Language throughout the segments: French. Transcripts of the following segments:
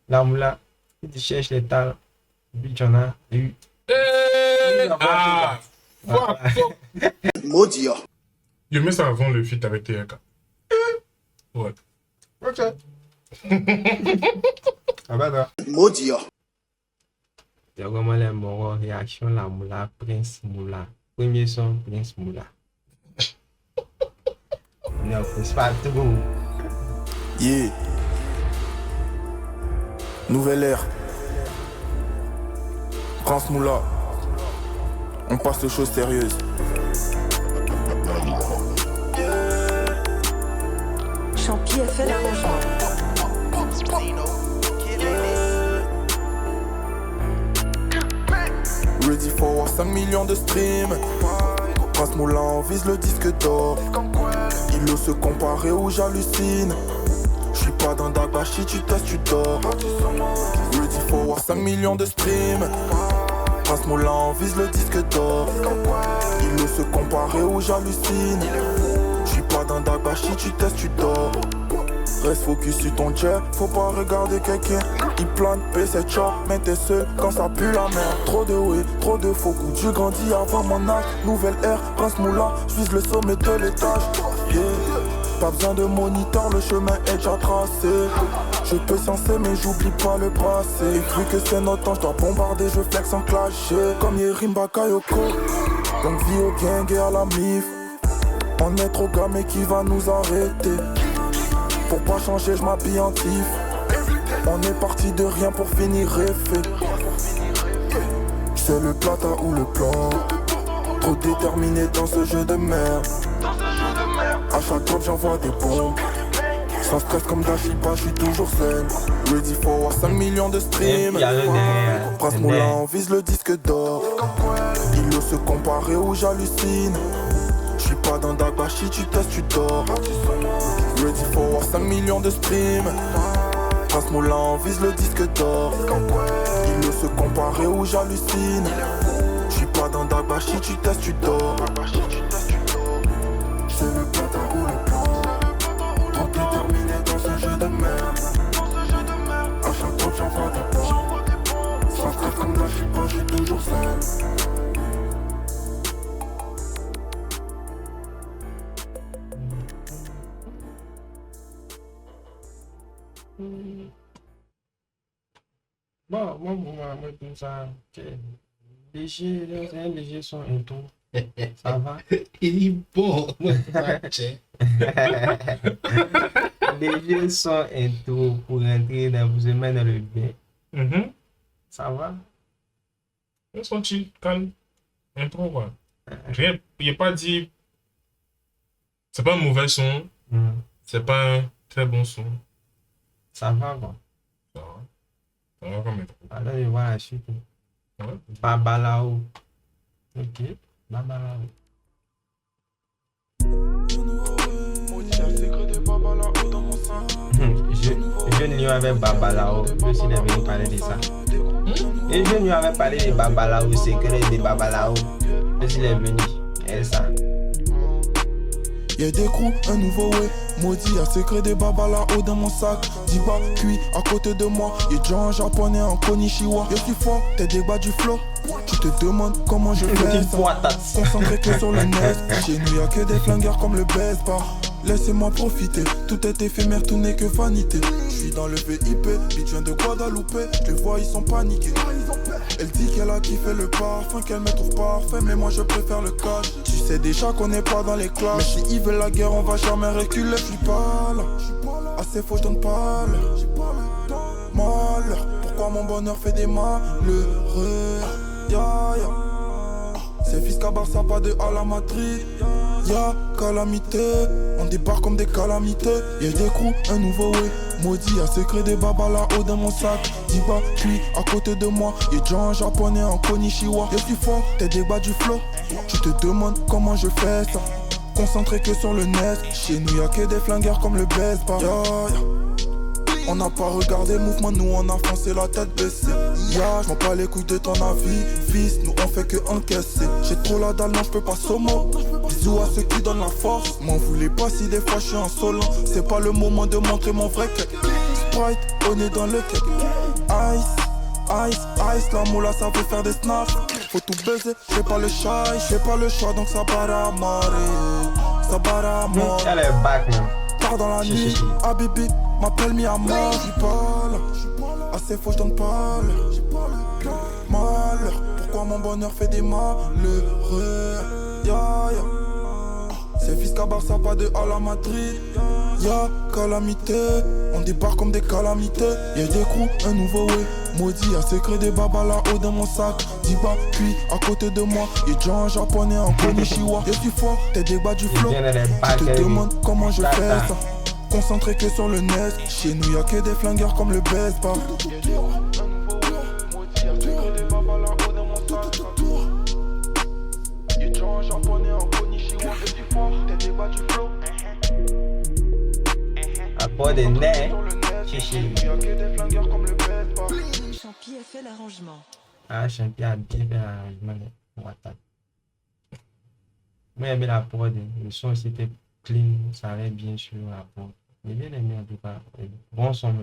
La moula, si tu cherches les talents, puis tu en as eu. Ah! Fuck! Maudit. Je mets ça avant le feat avec TRK. Ouais. Ok. Ah bah toi. Maudit. Il y a vraiment les morts, réaction la moula, Prince Moula. Premier son, Prince Moula. Non, c'est pas tout. Yeah. Nouvelle ère. Prince Moula. On passe aux choses sérieuses. Champi a fait l'arrangement. Ready for war, 5 millions de streams. Prince Moula, on vise le disque d'or. Il ose se comparer ou j'hallucine. J'suis pas dans Dagbashi, tu testes, tu dors. Ready for war, 5 millions de streams. Prince Moula, on vise le disque d'or. Il ose se comparer ou j'hallucine. J'suis pas dans Dagbashi, tu testes, tu dors. Reste focus sur ton jet, faut pas regarder quelqu'un. Il plane, P7 chat, mais t'es seul quand ça pue la merde. Trop de way, trop de faux coups, tu grandis avant mon âge. Nouvelle ère, Prince Moula, j'vise le sommet de l'étage. Yeah. Pas besoin de moniteur, le chemin est déjà tracé. Je peux censer mais j'oublie pas le passé. Vu que c'est notre temps, j'dois bombarder, je flex sans clasher. Comme Yerim Bakayoko, donc vie au gang et à la mif. On est trop gamé qui va nous arrêter. Pour pas changer, je m'habille en tif. On est parti de rien pour finir effet. C'est le plata ou le plan. Trop déterminé dans ce jeu de merde. À chaque drop j'envoie des bombes. Sans stress comme Dashiba, je suis toujours zen. Ready for 5 millions de streams. Prince Moula, on vise le disque d'or. Il ose se comparer ou j'hallucine. J'suis pas dans Dagbashi, tu testes, tu dors. Ready for 5 millions de streams. Prince Moula, on vise le disque d'or. Il ose se comparer ou j'hallucine. J'suis pas dans Dagbashi, tu testes, tu dors. C'est le plata ou le plan. Trop déterminé dans ce jeu de merde. À chaque fois j'envoie des bombes. Sans stress comme Dashiba, j'suis toujours zen. Bon, moi, tout ça, léger, c'est un léger son intro. Ça va? Il est bon. Tiens. Léger son intro pour entrer dans vous aimer dans le bain. Ça va? Ils sont chill, calme. Intro, quoi. Rien, il n'est pas dit. C'est pas un mauvais son. C'est pas un très bon son. Ça va, bon. Ça va. Ça va comme intro. Alors, je vois la suite. Ouais. Babalao. Ok, Babalao. Jeune Lion avait Babalao. Je suis venu parler de ça. Et Jeune Lion avait parlé de Babalao, secret de Babalao. Je suis venu. Et ça. Y'a des crews, un nouveau way. Maudit, y'a secret des babalao dans mon sac. Diba, cuit à côté de moi. Y'a déjà un japonais en konnichiwa. Je suis fort, t'es des bas du flow. Tu te demandes comment je fais ça. Concentré que sur le net. Chez nous y'a que des flingueurs comme le baseball. Laissez-moi profiter, tout est éphémère, tout n'est que vanité. Je suis dans le VIP, bitch vient de Guadeloupe. Je les vois, ils sont paniqués. Elle dit qu'elle a kiffé le parfum, qu'elle me trouve parfait, mais moi je préfère le cash. Tu sais déjà qu'on n'est pas dans les classes. Mais si ils veulent la guerre, on va jamais reculer. Je suis pas là, assez faux, je donne pas l'heure. Malheur, pourquoi mon bonheur fait des malheureux? Ya ya, c'est fils Barça, pas de à la Madrid. Y'a calamité, on débarque comme des calamités. Y'a des crews, un nouveau way. Maudit, y'a secret des babalao dans mon sac. Diba, puis à côté de moi, y'a déjà un japonais en konnichiwa. Je suis fort, t'es des bas du flow. Tu te demandes comment je fais ça. Concentré que sur le net. Chez nous y'a que des flingueurs comme le baseball. On n'a pas regardé le mouvement, nous on a foncé la tête baissée. Je m'en bats les couilles de ton avis, fils, nous on fait que encaisser. J'ai trop la dalle, non je peux pas somo. Bisous à ceux qui donnent la force. M'en voulez pas si des fois je suis insolent. C'est pas le moment de montrer mon vrai cake. Sprite, on est dans le cake. Ice, la moula ça veut faire des snaps. Faut tout baiser, j'fais pas le choix donc ça part à marrer. Ça part à mort. Elle est back, man. Tard dans la nuit, Habibi m'appelle Miyama. J'suis pas là, assez faux j'donne pas l'heure. Malheur, pourquoi mon bonheur fait des malheureux? Ya ya, c'est fils qu'à Barça, pas de à la Madrid. Y'a calamité, on débarque comme des calamités. Y'a des coups, un nouveau way. Maudit, un secret des babas là-haut dans mon sac. Diba, puis à côté de moi, y'a déjà un japonais en konnichiwa. Je suis fort, t'es des bas du flow. Je te demande comment je fais ça. Concentré que sur le net. Chez nous y'a que des flingueurs comme le best bar. À bord des nez, chichi. Champi a fait l'arrangement. Ah, Champi a bien fait l'arrangement. Moi, j'aimais la prod. Le son aussi était clean, ça allait bien sur la prod. J'ai bien aimé en tout cas. Bon son.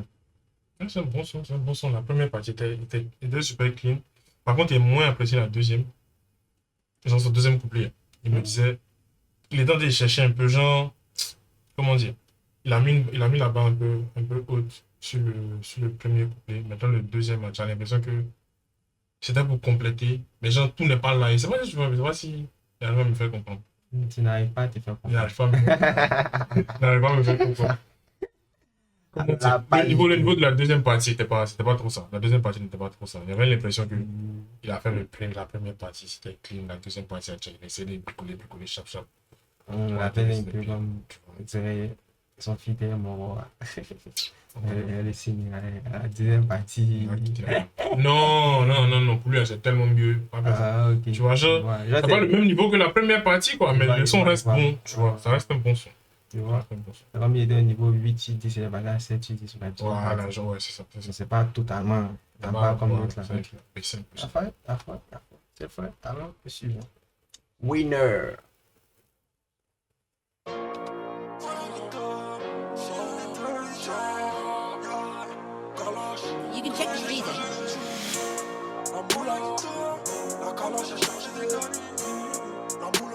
C'est un bon son, c'est un bon son. La première partie était super clean. Par contre, il est moins apprécié la deuxième. Genre son deuxième couplet. Il me disait, il est en train de chercher un peu, genre, comment dire, il a mis la barre un peu haute sur le premier couplet. Maintenant, le deuxième, j'ai l'impression que c'était pour compléter. Mais genre, tout n'est pas là. Et c'est vrai, je sais pas si il arrive à me faire comprendre. Tu n'arrives pas à te faire Il comprendre. n'arrive pas à me faire comprendre. Comment dire? Le niveau de la deuxième partie, c'était pas trop ça. La deuxième partie n'était pas trop ça. J'avais l'impression que il a fait la première partie, c'était clean. La deuxième partie, il a essayé de bricoler, chap. On l'appelle un peu comme, on dirait, son fidèle mort. Elle est signée à la deuxième partie. Non, pour lui, c'est tellement mieux. Ah, ok. Tu vois, genre, Je c'est pas le même niveau que la première partie, quoi, mais le son reste bon, tu vois, ça reste un bon son. Tu vois, comme il était au niveau 8, il dit c'est la 7, il dit sur la deuxième Voilà, partie. genre, ouais, c'est ça. C'est pas totalement, pas comme l'autre là. C'est un peu ça. C'est vrai. Alors, le suivant. Winner. You can check the reason.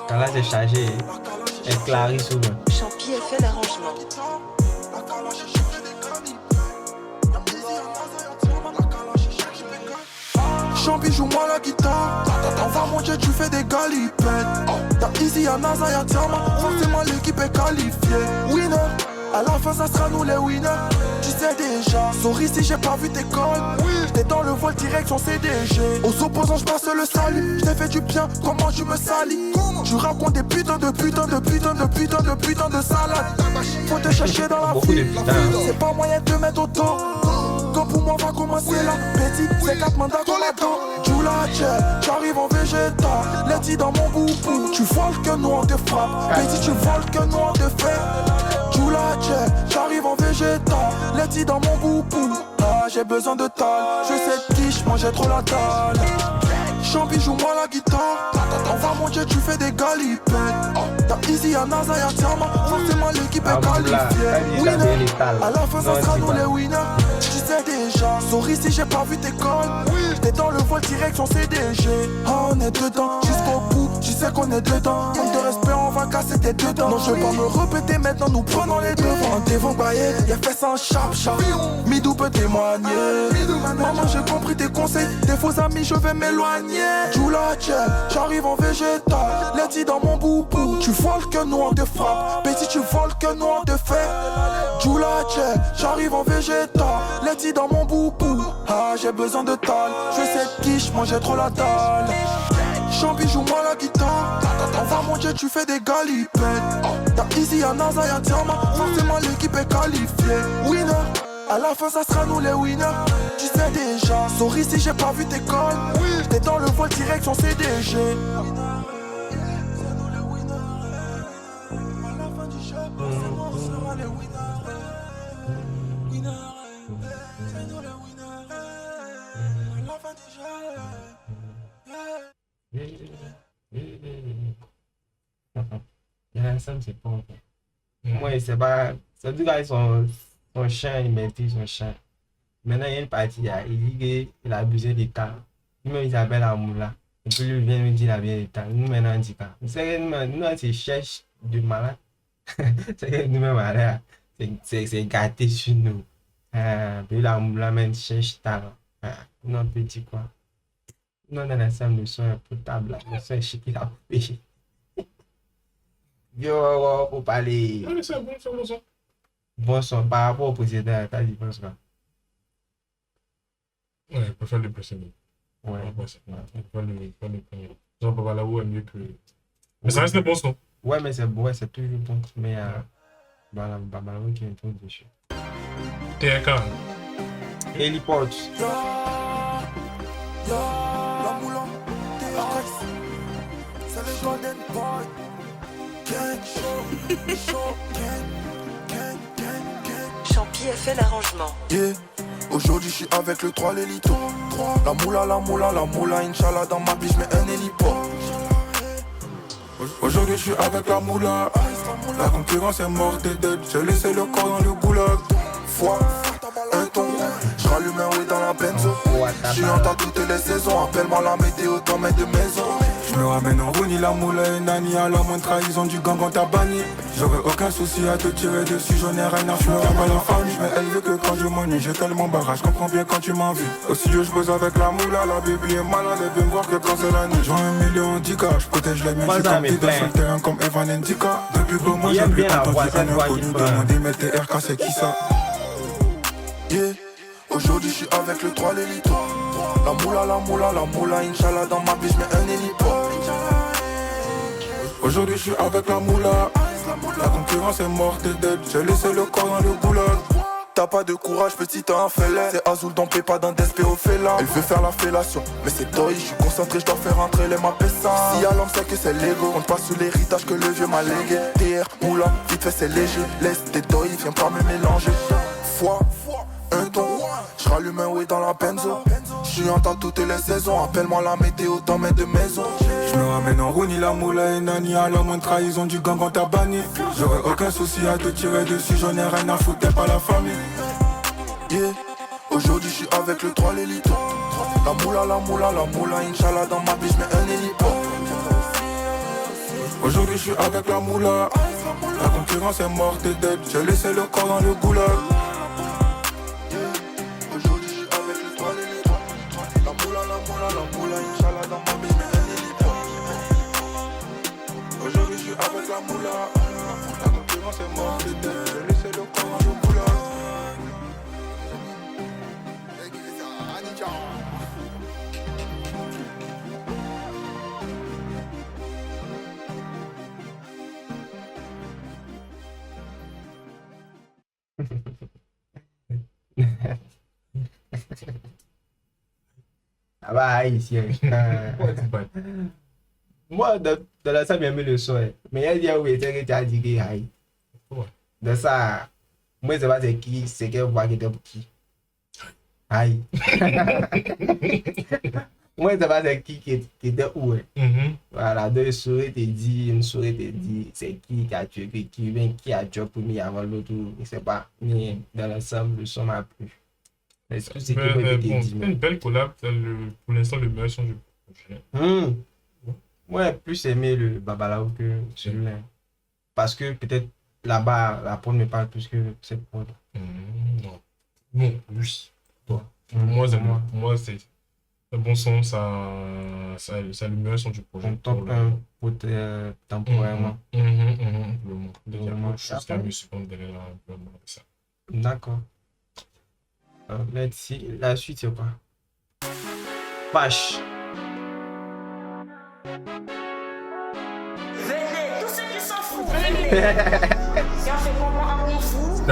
Quand là c'est chargé, elle clarifie souvent. Champi a fait l'arrangement. Champi, joue-moi la guitare. Enfin mon Dieu, tu fais des galipettes. T'as Easy, y'a NASA, y'a Tiama. Forcément l'équipe est qualifiée. Winner, à la fin ça sera nous les winners. Tu sais déjà, sorry si j'ai pas vu tes calls. J'étais dans le vol direction CDG. Aux opposants j'passe le salut. J't'ai fait du bien, comment tu me salis? Tu racontes des putains de salade. Faut te chercher dans la Beaucoup de vie. putains. C'est pas moyen de te mettre au dos. Comme pour moi va commencer là. Petit, c'est 4 mandats comme la dent. J'arrive en végétal. Letty dans mon boubou. Tu voles que nous on te frappe. Petit, tu voles que nous on te fait. J'arrive en végétal. Letty dans mon boubou. Ah, j'ai besoin de tal. Je sais quiche, moi j'ai trop la dalle. Champi, joue-moi la guitare. Enfin mon Dieu, tu fais des galipettes. T'as Easy, y'a NASA, y'a Tiama. Forcément l'équipe est qualifiée. Winner, à la fin ça sera nous les winners. Tu sais déjà, sorry si j'ai pas vu tes calls. J'étais dans le vol direction CDG. Ah, on est dedans, jusqu'au bout, tu sais qu'on est dedans. Manque de respect, on va casser tes deux dents. Non, je vais pas me répéter maintenant, nous prenons les devants. Devant bailler, y'a fait ça en sharp. Midou peut témoigner. Maman, j'ai compris tes conseils. Des faux amis, je vais m'éloigner. J'arrive en végétal. Letty dans mon boubou. Tu voles que nous on te frappe. Petit, tu voles que nous on te fait. J'arrive en végétal. Letty dans mon boubou. Ah, j'ai besoin de tal. Je sais quiche, moi j'ai trop la dalle. Champi, joue-moi la guitare. Enfin mon Dieu, tu fais des galipettes. T'as Easy, y'a NASA, y'a Tiama. Forcément l'équipe est qualifiée. Winner, à la fin ça sera nous les winners. Tu sais déjà, sorry si j'ai pas vu tes calls. J'étais dans le vol direction CDG. Ça me c'est pas. Moi, c'est pas. Ça dit qu'ils sont Son chien, il maîtrise son chien. Maintenant, il y a une partie, là, il dit qu'il a besoin d'État. Lui-même, il s'appelle Amoula. Et puis, lui vient nous dire qu'il a besoin d'État. Nous, maintenant, on dit pas. Vous savez, nous, on se cherche de malade. C'est que nous-mêmes, là, c'est gâté sur nous. Puis, l'Amoula, même, cherche talent. Non, petit quoi. Non, on a la salle de son potable, là. Le son est chic, il a payé. Yo, faut parler. Ah, mais c'est bon, c'est bon, ça. Bon son, par rapport au président, t'as dit quoi? Ouais, il préfère le précédent. Ouais. Il préfère le premier. Jean Babalao est mieux que. Mais ça reste le bon son. Ouais, mais c'est bon, ouais, c'est toujours bon. Mais voilà, Babalao qui est un peu dessus. TRK. Heliport. La moulin, TRX, c'est le Golden Boy. Gang, show, gang. Champi a fait l'arrangement. Yeah, aujourd'hui je suis avec le 3 l'élito. La moula, Inch'Allah dans ma biche, mets un héliport. Aujourd'hui je suis avec la moula. La concurrence est morte et dead. J'ai laissé le corps dans le goulag. Foi, un ton. Je rallume un way dans la benzo. Je suis en tas toutes les saisons. Appelle-moi la météo, t'en mets de maison. Je me ramène en Rouni, la moula et Nani. À la moindre trahison du gang, on t'a banni. J'aurais aucun souci à te tirer dessus, j'en ai rien à foutre. T'as pas la famille, je m'ai élevé que quand je m'ennuie. J'ai tellement barrage, je comprends bien quand tu m'as vu. Au studio, je pose avec la moula. La baby est malade, elle veut me voir que quand c'est la nuit. J'en ai 1 million d'Ika, je protège les miens. Je suis comme Dida sur le terrain comme Evan Ndika. Depuis que moi j'ai plus entendu un inconnu demander mais TRK c'est qui ça? Yeah, aujourd'hui je suis avec le 3 l'élito. La moula, Inch'Allah dans ma biche, mets un héliport. Aujourd'hui je suis avec la moula. La concurrence est morte et dead. J'ai laissé le corps dans le goulag. T'as pas de courage, petit t'as fêlé. C'est Azul dans pas dans Despéophéla. Elle veut faire la fellation, mais c'est toi, je suis concentré, je dois faire entrer les mapessa. Si à l'homme c'est que c'est l'ego, on passe sur l'héritage que le vieux m'a légué. TR, moula, vite fait c'est léger. Laisse tes doigts, viens pas me mélanger. Foi, un ton, je rallume un way dans la benzo. Je suis en tas toutes les saisons. Appelle-moi la météo, t'en mets de maison. Je me ramène en Rouni, la moula et Nani. À la moindre trahison du gang, on t'a banni. J'aurais aucun souci à te tirer dessus. J'en ai rien à foutre, t'es pas la famille. Yeah, aujourd'hui je suis avec le 3 l'élito. La moula, Inch'Allah dans ma biche, mets un héliport. Aujourd'hui je suis avec la moula. La concurrence est morte et dead. J'ai laissé le corps dans le goulag. Aujourd'hui je suis avec le 3 l'élito. La moula, Inch'Allah dans ma biche, mets un héliport. Aujourd'hui je suis avec la moula. La concurrence est morte et dead. J'ai laissé le corps dans le goulag. Ah bah, haïtien. Moi, dans la salle, j'ai aimé le son. Mais il y a des gens où tu as dit que aïe. De ça, moi, je sais pas c'est qui, c'est quelle voix qui était pour qui. Aïe. Moi, je sais pas c'est qui était où. Voilà, deux souris te dit, une souris te dit, c'est qui a tué, qui a tué pour moi avant l'autre, je sais pas. Mais dans l'ensemble, le son m'a plu. Est-ce que c'est qui peut être dit? Une belle collab, pour l'instant, le meilleur son du projet. Ouais, plus aimé le Babalao que celui-là. Parce que peut-être là-bas, la prod me parle plus que cette prod. Non. Non, lui. Toi. Pour moi, c'est un bon son, ça le meilleur son du projet. On top 1 pour temporairement. Vraiment. Je pense qu'il y a mieux support derrière ça. D'accord. Let's see. La suite, c'est quoi? Fâche. Venez, tous ceux qui s'en foutent, venez. Si on fait comment on fout,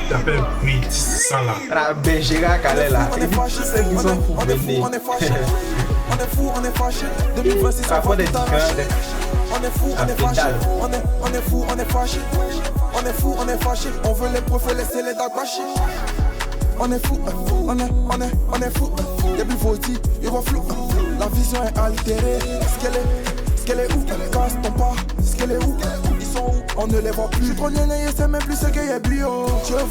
T'appelles Britis, ça là. La Béjéra Calais là. C'est ceux qui sont fous, venez. On est fou, on est fâché. 2026, ça va tout arracher. On est fou, on est fâché. On est fou, on est fâché. On est fou, on est fâché. On veut les profs, laisser les dagues bâcher. On est fou, on est fou. Depuis Vaudi, il va flou. La vision est altérée. Ce qu'elle est où? Casse ton pas. Ce qu'elle est où? Ils sont où? On ne les voit plus. J'suis trop gêné et c'est même plus ce qu'il y a bio. Tu vois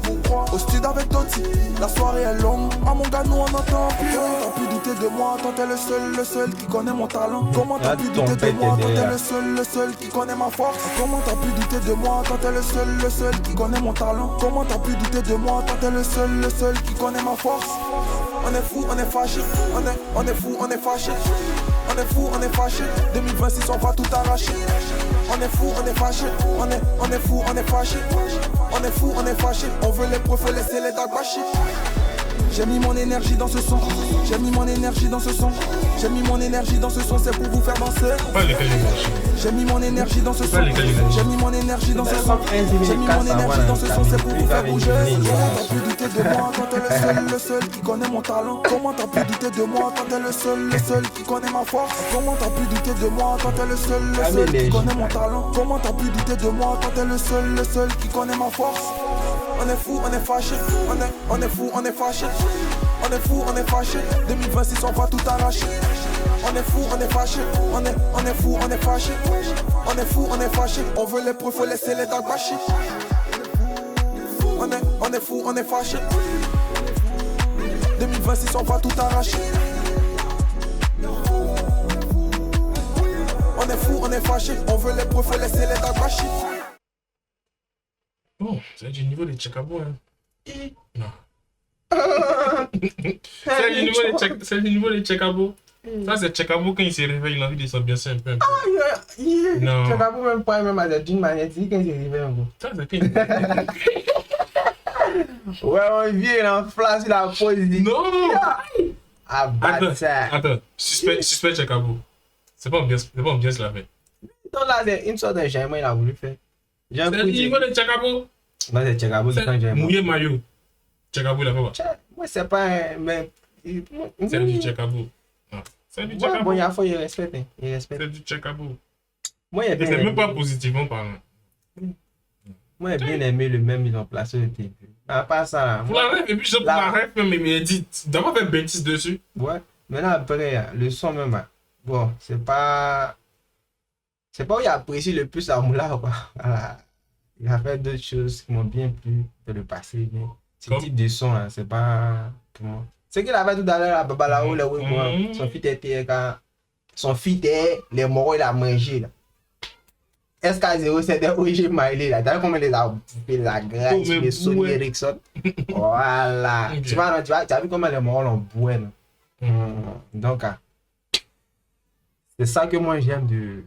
pourquoi? Au studio avec Totti, la soirée est longue. À mon gars, nous on entend plus. Comment t'as pu douter de moi? Toi t'es le seul qui connaît mon talent. Comment t'as pu douter de moi? Toi t'es le seul qui connaît ma force. Comment t'as pu douter de moi? Toi t'es le seul qui connaît mon talent. Comment t'as pu douter de moi? Toi t'es le seul qui connaît ma force. On est fou, on est fâché. On est fou, on est fâché. On est fou, on est fâché. 2026 on va tout arracher. On est fou, on est fâché. On est fou, on est fâché. On est fou, on est fâché. On veut les profs, laisser les dagues bâcher. J'ai mis mon énergie dans ce son. J'ai mis mon énergie dans ce son. J'ai mis mon énergie dans ce son, c'est pour vous faire danser. Pas lesquels ils marchent. J'ai mis mon énergie dans ce son. J'ai mis mon énergie dans ce son. J'ai mis mon énergie dans ce son, c'est pour vous faire bouger. Comment t'as pu douter de moi quand t'es le seul qui connaît mon talent? Comment t'as pu douter de moi quand t'es le seul qui connaît ma force? Comment t'as pu douter de moi quand t'es le seul qui connaît mon talent? Comment t'as pu douter de moi quand t'es le seul qui connaît ma force? On est fou, on est fâché. On est fou, on est fâché. On est fou, on est fâché. 2026 on va tout arracher. On est fou, on est fâché. On est fou, on est fâché. On est fou, on est fâché. On veut les preuves, faut laisser les dagues bâcher. On est fou, on est fâché. 2026 on va tout arracher. On est fou, on est fâché. On veut les preuves, faut laisser les dagues bâcher. Bon, c'est du niveau des Tchekabo, hein. Non. C'est du niveau des Tchekabo. Ça, c'est Tchekabo quand il se réveille, il a envie de s'ambiancer un peu. Non. Tchekabo même pas même d'une manière, c'est quand il se réveille un peu. Ça, c'est quand Ouais, on vient en flash sur la poésie. Non. Ah, bâtard. Attends. Suspect Tchekabo. C'est pas ambiance la veille. Donc là, c'est une sorte de germain il a voulu faire. C'est du niveau des Tchekabo. Moi, c'est Tchekabo qui prend germain. Mouiller maillot. Tchekabo, il a fait quoi? Moi, c'est pas un. Mais. C'est du Tchekabo. C'est du Tchekabo. Bon, il y a faut y respecter. Il respecte. C'est du Tchekabo. Moi, il C'est même pas positivement parlant. Moi, j'ai bien aimé le même ils ont placé au début. À part ça, là. Pour la rêve, et puis je pour la rêve, même, mais dit, d'abord faire bêtise dessus. Ouais. Maintenant, après, le son même, hein. Bon, c'est pas où il apprécie le plus la moula, quoi. Voilà. Il a fait d'autres choses qui m'ont bien plu dans le passé, mais ce type de son, là, c'est pas. Comment? C'est qu'il avait tout à l'heure, à Babalao, là, oui, moi. Son fils était quand. Son fils était, les moraux, il a mangé, là. SK0, c'était OG Miley, là. T'as vu comment il les a bouffé la graisse, les Sony Ericsson? Voilà. Okay. Tu as vu comment les moraux l'ont boué, là. Donc, c'est ça que moi j'aime de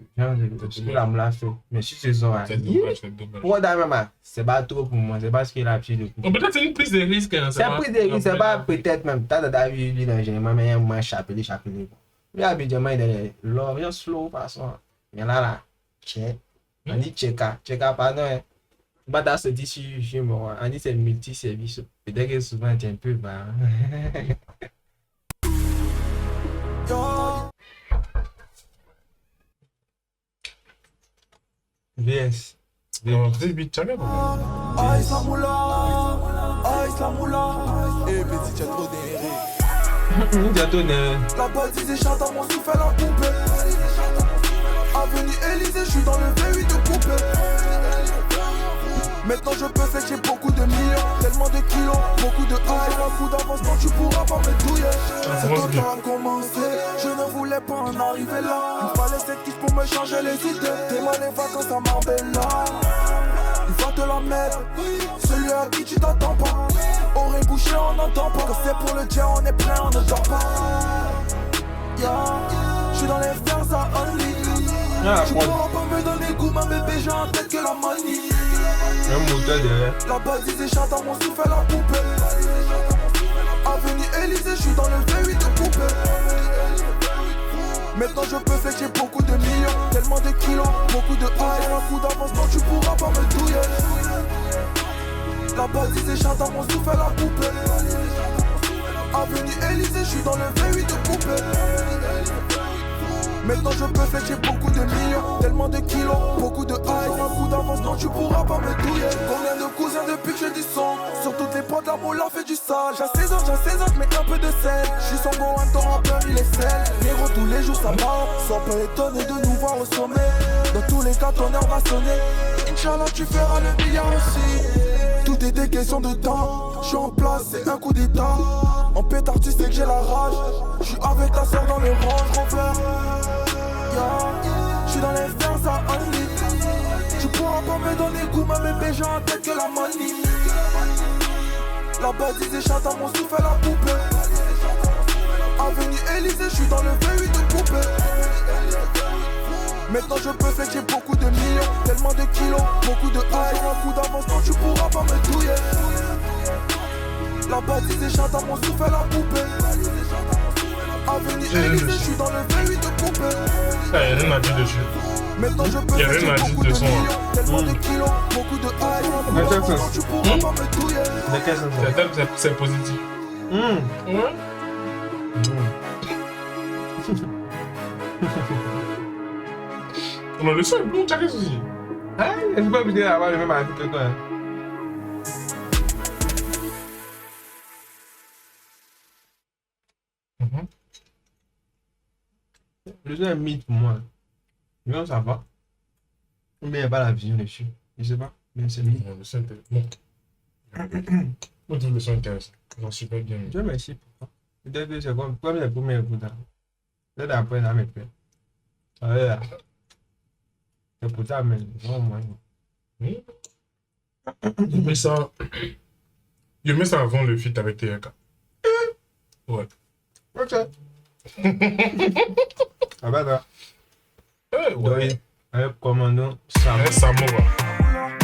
ce que la moula fait. Mais si ce son, c'est dommage. pour d'ailleurs, c'est pas trop pour moi, c'est parce qu'il a appris de coup. Peut-être c'est une prise de risque. Hein, c'est une prise de risque, c'est pas peut-être même. T'as vu lui dans généralement, mais il y a un moins chapelé. Lui, habituellement, il est là, bien slow, façon. Il y en a là, check. On dit checka, pardon. Bah, dans ce tissu, on dit c'est multi-service. Peut-être que souvent, c'est un peu bas. VS. Baby Tchekabo. Ice la moula. Eh, petit, tu as trop déré. La bâtisse chante à mon souffle en poupée. Avenue Élysée, je suis dans le V8 de coupé. Maintenant je peux faire que j'ai beaucoup de millions, tellement de kilos, beaucoup de high. Un coup d'avancement, tu pourras pas me douiller. C'est toi qui a commencé, je ne voulais pas en arriver là. Il fallait cette kiff pour me changer les idées. T'es mal les vacances à Marbella. Il va te la mettre, celui à qui tu t'attends pas. Oreille bouchée, on n'entend pas. Quand c'est pour le jet, on est plein, on ne dort pas. Je suis dans les fers à only. Tu pourras pas me donner goût, ma bébé, j'ai en tête que la money. Un moteur derrière. La bâtisse chante à mon souffle la poupée. Avenue Élysée, je suis dans le V8 de coupé. Maintenant je peux faire que j'ai beaucoup de millions, tellement de kilos, beaucoup de high. Un coup d'avancement, tu pourras pas me douiller. La bâtisse chante à mon souffle la poupée. Avenue Élysée, je suis dans le V8 de coupé. Maintenant je peux flécher beaucoup de millions, tellement de kilos, beaucoup de high. Un coup d'avance, non tu pourras pas me douiller. Combien de cousins depuis que j'ai du sang, sur toutes les potes la moula fait du sale. J'assaisonne, mais un peu de sel. J'suis son Gohan, ton rappeur il est sel. Négro tous les jours ça part, sois pas étonné de nous voir au sommet. Dans tous les cas ton heure va sonner. Inch'Allah tu feras le milliard aussi. Tout était question de temps, j'suis en place, c'est un coup d'état. En pétard tu sais que j'ai la rage. J'suis avec ta soeur dans le Range Rover. J'suis dans les fers à Only. Tu pourras pas me donner goût, mais bébé j'ai en tête que la money. La bâtisse échappe à mon souffle à la poupée. Avenue Élysée, j'suis dans le V8 de poupée. Maintenant je peux flécher beaucoup de millions, tellement de kilos, beaucoup de high. Un coup d'avance, non tu pourras pas me douiller. La bâtisse échappe à mon souffle à la poupée. Avenue Élysée, j'suis dans le V8 de poupée. Ah, il y a rien à dire dessus. Maintenant je peux Il y a rien à flécher dire beaucoup de de son. millions, tellement de kilos, beaucoup de high. Un coup d'avance, non tu pourras pas me douiller. De quel sens? C'est positif. Ouais. On a le seul, bon, t'as qu'est-ce aussi. Ah, je suis pas obligé d'avoir le même avis que toi. Le jeu est un mythe pour moi. Non, ça va. Mais il n'y a pas la vision dessus. Je sais pas. Mais c'est mythe. Le son était bon. Moi, je trouve le son intéressant. J'en suis pas bien. Dieu merci pour ça. Peut-être que c'est comme les premiers écoutes. Peut-être après, ça me plaît. Ah ouais, là. C'est pour ça, mais non, moi. Je mets ça avant le feat avec TRK. Ouais. Ok. Ah bah, là. Ouais. Avec commandant Sam. Ouais, Samoa.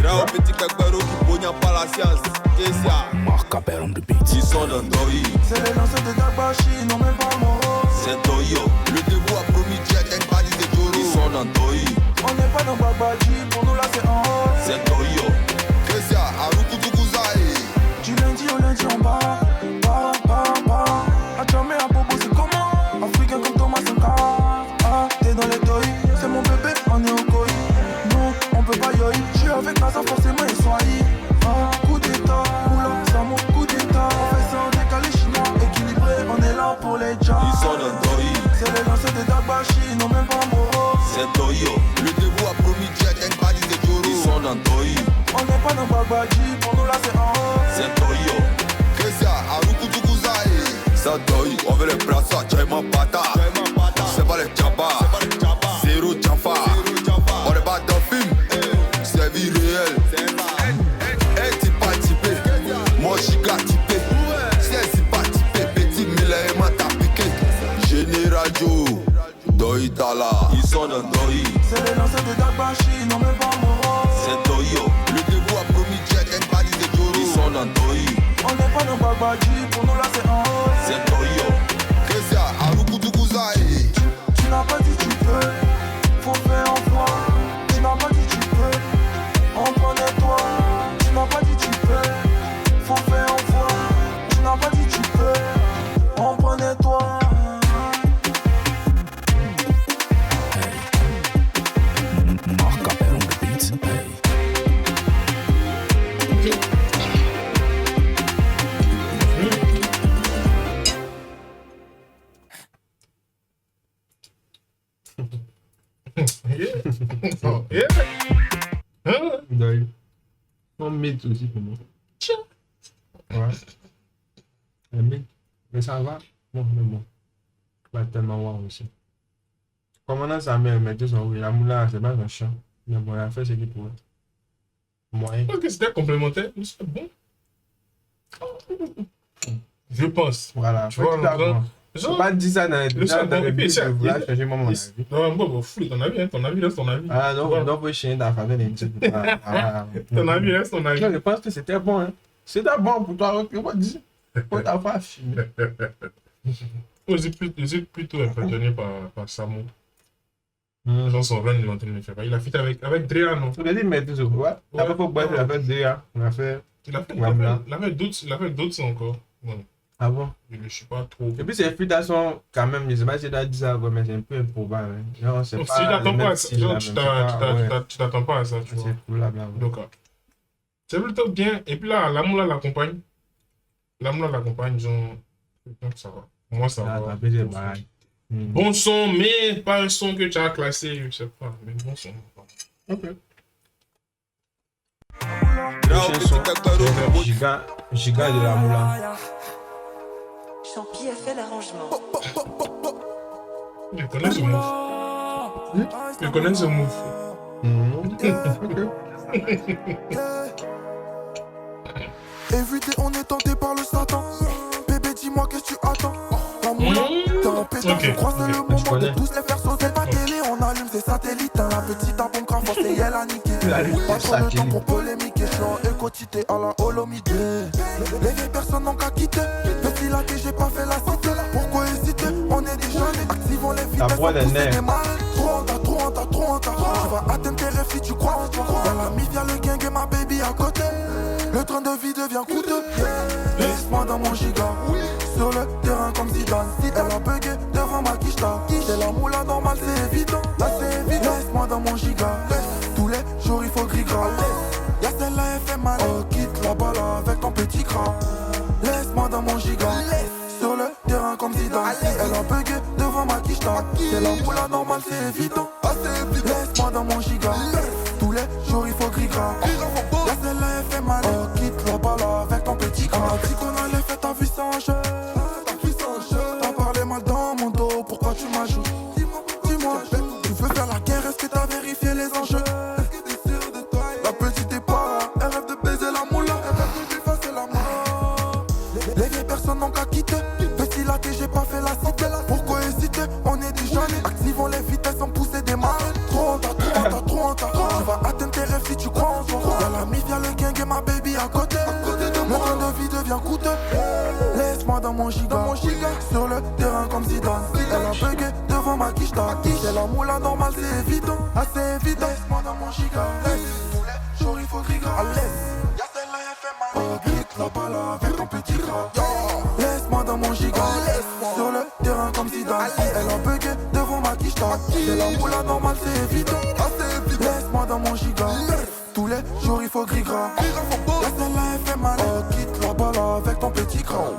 Grau petit cagbaro qui pogne pas la science. Qu'est-ce qu'il y a? Marc Appel on the beat. Ils sont dans Doi. C'est les lancers de Dagbashi, non même pas mon rôle. C'est Doyo. Le debout a promis Jet and Badi de Joro. Ils sont dans Doi. On n'est pas dans Bagbaji, pour nous là c'est en haut. C'est Doyo. Qu'est-ce qu'il y a? Arukutukuzaï. Du lundi au lundi on bat, à Tchomé à Bobo c'est comment? Africain comme Thomas Sankara. Ah, t'es dans les toys, c'est mon bébé, on est au koi. Non, on peut pas yoï, j'suis avec Nasa forcément ils sont haïs. Ah, coup d'état, oula, ça mon coup d'état. On fait ça en décalé chinois, équilibré, on est là pour les jams. Ils sont dans Doi. C'est les lancers de Dagbashi, non même pas Moro. C'est Doyo. Le debout a promis Jet and Badi de Joro. Ils sont dans Doi. On n'est pas dans Bagbaji, pour nous là c'est en haut. C'est Doyo. Qu'est-ce qu'il y a? Arukutukuzaï. C'est Doi. On veut les brassards, Jaima Bata. C'est pas les Djabba. Zéro Djafa. On est pas dans le film. C'est vie réelle. Eh, t'es pas typé. Moi, j'suis gars typé. C'est pas typé. Petit Miller et m'a piqué. Général Joe. Doi Dala. Ils sont dans Doi. C'est les lancers de Dagbashi, non même pas Moro. C'est Doyo. Le debout a promis Jet and Badi de Joro. Ils sont dans Doi. On n'est pas dans Bagbaji, pour nous là c'est en haut. C'est Doyo. Qu'est-ce qu'il y a? Arukutukuzaï. Tu n'as pas dit tu peux, faut faire en foi. Tu n'as pas dit tu peux, on prenait toi. Tu n'as pas dit tu peux, faut faire en foi. Tu n'as pas dit tu peux, on prenait toi. Marc Appel on the beat. Hey. Oh, yeah. Hein? Doi. Un mythe aussi pour moi. Ouais. Un mythe. Mais ça va. Bon, mais bon. Pas tellement voir aussi. Commandant Samuel, mais tout son oui. La moula, c'est pas un chant. Mais bon, il a fait ce qu'il pouvait. Moyen. Ok, c'était complémentaire, mais c'est bon. Je pense. Voilà. Tu vois, bon. Genre, Faut pas dire ça dans Le seul bon, et puis, je voulais changer mon avis. non, bon, fou, ton avis, reste ton avis. Ah non, Ouais. non, faut chier dans la famille des petits. Ton avis reste ton avis. Non, je pense que c'était bon. Hein. C'était bon pour toi, ok, on va dire. Faut t'avoir filmé. Moi, je suis plutôt impressionné par Samo. Genre, son run, il est en train de le faire. Il a fait avec Drea, non? Tu l'as dit, mais toujours. Ouais. Après, faut boire, il a fait déjà. On a fait. Il a fait d'autres sons encore. Bon. Ah bon? Je ne suis pas trop. Et puis ces flûtations, quand même, je sais pas si tu as dit ça, mais c'est un peu improbable. Hein. Genre, c'est Donc, pas si tu le t'attends même pas à ça, style, genre, là, tu même, c'est pas- ouais, tu t'attends pas à ça, tu vois. c'est cool là, là. Ouais. Donc, c'est plutôt bien. Et puis là, la moula l'accompagne. La moula l'accompagne, genre, ça va. Moi, ça Là, va. t'as fait des bails. Bon son, mais pas un son que tu as classé, je sais pas, mais bon son. Ok. Grau, Prochain son, petit Kakaroto. Giga de la moula. Champi a fait l'arrangement. Je connais ce move. Je connais ce move. Éviter, on est tenté par le Satan. Bébé, dis-moi qu'est-ce que tu attends. La moula, t'es un pétard, Ok, je crois que c'est le ok. moment connais. de tous les faire sauter. La télé, on allume ses satellites. Hein. La petite à bon craft, c'est elle a niqué. La lutte Pas des trop de temps satellites. pour polémiquer. Je suis en éco-cité à la Holomide. Les vieilles personnes n'ont qu'à quitter. Petit là que j'ai pas fait la cité. Pourquoi hésiter? On est des jeunes. Activons les vitesses. voix sans des pousser nerfs. des malles. Trop en tas. Tu vas atteindre tes rêves si tu crois en toi. Dans la mif, y'a le gang et ma baby à côté. Le train de vie devient coûteux. Laisse-moi dans mon giga. Sur le terrain comme Zidane. Elle a bugué devant ma quicheta. C'est la moula normale, c'est évident. Là c'est évident. Laisse-moi dans mon giga. Tous les jours il faut gris-gras. Y'a celle-là, elle fait mal. Oh, quitte la balle avec ton petit gras. Laisse-moi dans mon giga. Sur le terrain comme Zidane. Elle a bugué devant ma quicheta. C'est la moula normale, c'est évident. Laisse-moi dans mon giga. Tous les jours il faut gris-gras. Y'a celle-là, elle fait mal. Oh, quitte la balle avec ton petit gras. On a dit qu'on allait faire ta vie sans jeu. T'as parlé mal dans mon dos, pourquoi tu m'ajoutes? Dis-moi, tu veux faire la guerre, est-ce que t'as vérifié les enjeux? La petite est pas là, elle rêve de baiser la moula. Elle rêve de lui passer la mort. Les vieilles personnes n'ont qu'à quitter. Petit là que j'ai pas fait la cité. Pourquoi hésiter? On est des jeunes. Activons les vitesses sans pousser des mains. Trop en tas. Tu vas atteindre tes rêves si tu crois en toi. Y'a la mif, y'a le gang et ma baby à côté. Le train de vie devient coûteux. Laisse-moi dans mon giga. Sur le terrain comme Zidane. Elle a bugué devant ma quicheta. C'est la moula normale, c'est évident. Assez évident. Laisse-moi dans mon giga. Tous les jours il faut gris-gras. Y'a celle-là, elle fait mal. Oh, clique la balle avec ton petit gras. Laisse-moi dans mon giga. Sur le terrain comme Zidane. Elle a bugué devant ma quicheta. C'est la moula normale, c'est évident. Laisse-moi dans mon giga. Tous les jours il faut gris-gras. Y'a celle-là, elle fait mal. Oh, quitte la balle avec ton petit gras.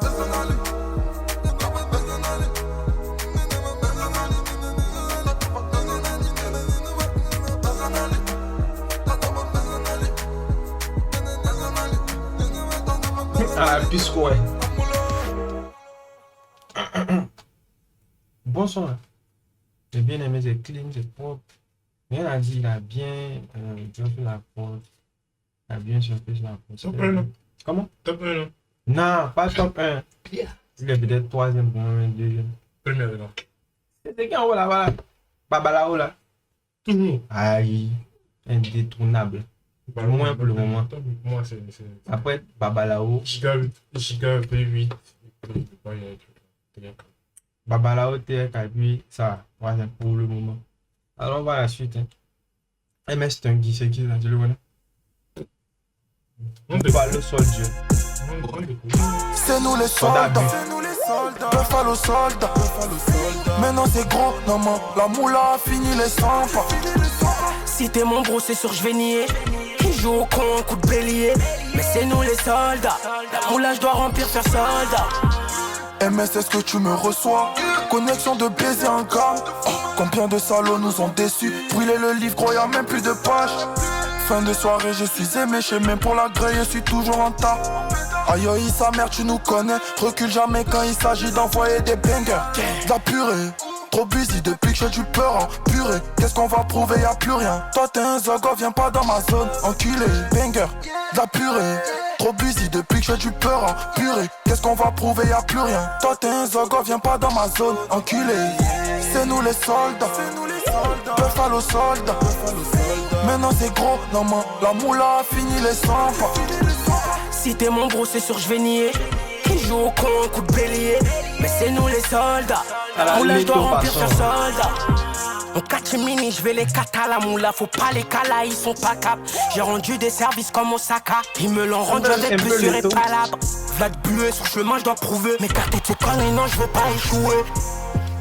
Ah, pisco, ouais. Bon son, là. J'ai bien aimé, c'est clean, c'est propre. Rien à dire, il a bien fait la prod. Il a bien surfé sur la prod. Top 1, non? Comment? Top 1, non? Non, pas top 1. Il est peut-être troisième pour moi, deuxième. Premier, non? C'est qui en haut là, voilà? Babalao là. Toujours. Aïe, indétournable. Moins pour le moment. Pour moi, c'est. Après, Babalao. Giga V8. Babalao, TK, et puis ça, voilà pour le moment. Alors on va à la suite. Hein. MS Stungy, c'est qui là, tu le connais? On Pas le soldier. C'est nous les soldats, Buffalo soldats. Maintenant c'est gros, non man, la moula a fini les 100 pas. Si t'es mon bro, c'est sûr je vais nier. Qui joue au con, coup de bélier. Mais c'est nous les soldats. La moula, je dois remplir, faire soldat. MS, est-ce que tu me reçois? Connexion de baiser en gamme. Oh, combien de salauds nous ont déçus? Brûler le livre, gros, y'a même plus de pages. Fin de soirée, je suis éméché, mais pour la grille, je suis toujours en tas. Aïe aïe, sa mère, tu nous connais. Recule jamais quand il s'agit d'envoyer des bangers. La purée, trop busy depuis que j'ai du peur en purée. Qu'est-ce qu'on va prouver, y'a plus rien. Toi t'es un zogo, viens pas dans ma zone. Enculé, banger, la purée. Trop busy depuis que j'ai du peur en purée. Qu'est-ce qu'on va prouver, y'a plus rien. Toi t'es un zogo, viens pas dans ma zone. Enculé, c'est nous les soldats. Buffalo soldats. Maintenant c'est gros, non man, la moula a fini les 100 pas. Si t'es mon bro, c'est sûr je vais nier. Qui joue au con, coup de bélier. Mais c'est nous les soldats. La moula, je dois remplir, faire soldat. On catch mini, je vais les kata la moula. Faut pas les cala, ils sont pas cap. J'ai rendu des services comme Osaka. Ils me l'ont rendu avec blessure et palabre. Vlad bué, sur le chemin je dois prouver. M'écarter de ces conneries, non je veux pas échouer.